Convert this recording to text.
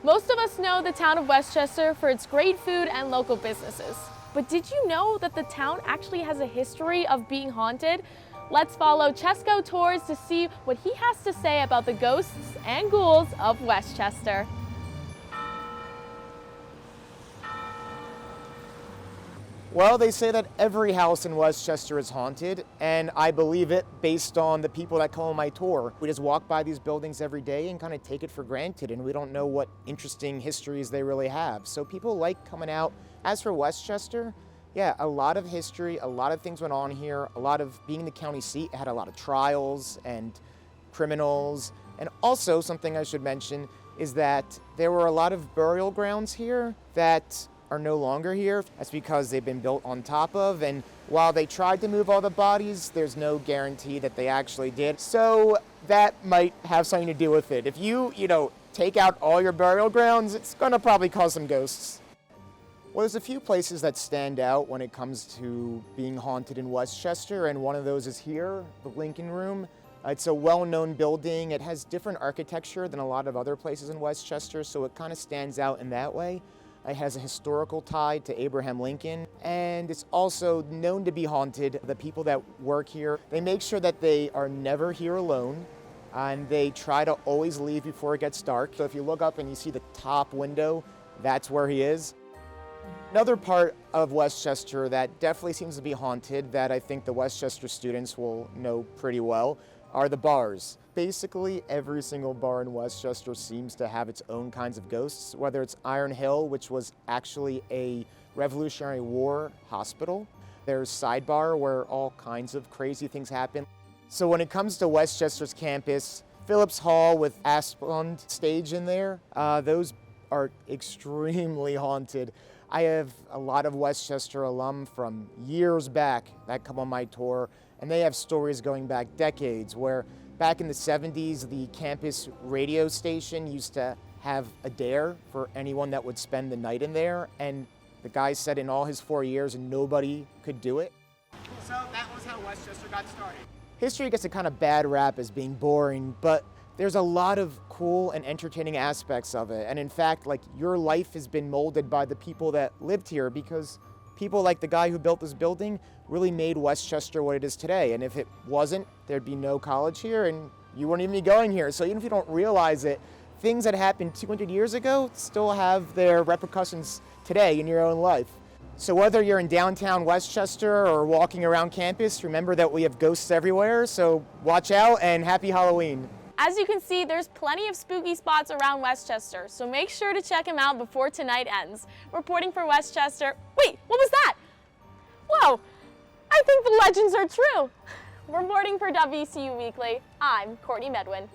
Most of us know the town of Westchester for its great food and local businesses. But did you know that the town actually has a history of being haunted? Let's follow Chesco Tours to see what he has to say about the ghosts and ghouls of Westchester. Well, they say that every house in Westchester is haunted, and I believe it based on the people that come on my tour. We just walk by these buildings every day and kind of take it for granted, and we don't know what interesting histories they really have. So people like coming out. As for Westchester, yeah, a lot of history, a lot of things went on here. A lot of being the county seat, it had a lot of trials and criminals. And also, something I should mention is that there were a lot of burial grounds here that are no longer here. That's because they've been built on top of, and while they tried to move all the bodies, there's no guarantee that they actually did. So that might have something to do with it. If you take out all your burial grounds, it's gonna probably cause some ghosts. Well, there's a few places that stand out when it comes to being haunted in Westchester, and one of those is here, the Lincoln Room. It's a well-known building. It has different architecture than a lot of other places in Westchester, so it kind of stands out in that way. It has a historical tie to Abraham Lincoln, and it's also known to be haunted. The people that work here, they make sure that they are never here alone, and they try to always leave before it gets dark. So if you look up and you see the top window, that's where he is. Another part of Westchester that definitely seems to be haunted that I think the Westchester students will know pretty well are the bars. Basically, every single bar in Westchester seems to have its own kinds of ghosts, whether it's Iron Hill, which was actually a Revolutionary War hospital. There's Sidebar, where all kinds of crazy things happen. So when it comes to Westchester's campus, Phillips Hall with Asplund stage in there, those are extremely haunted. I have a lot of Westchester alum from years back that come on my tour, and they have stories going back decades where back in the 70s, the campus radio station used to have a dare for anyone that would spend the night in there, and the guy said in all his 4 years nobody could do it. So that was how Westchester got started. History gets a kind of bad rap as being boring, but there's a lot of cool and entertaining aspects of it. And in fact, like, your life has been molded by the people that lived here, because people like the guy who built this building really made Westchester what it is today. And if it wasn't, there'd be no college here and you wouldn't even be going here. So even if you don't realize it, things that happened 200 years ago still have their repercussions today in your own life. So whether you're in downtown Westchester or walking around campus, remember that we have ghosts everywhere. So watch out and happy Halloween. As you can see, there's plenty of spooky spots around Westchester, so make sure to check them out before tonight ends. Reporting for Westchester, wait, what was that? Whoa, I think the legends are true. Reporting for WCU Weekly, I'm Courtney Medwin.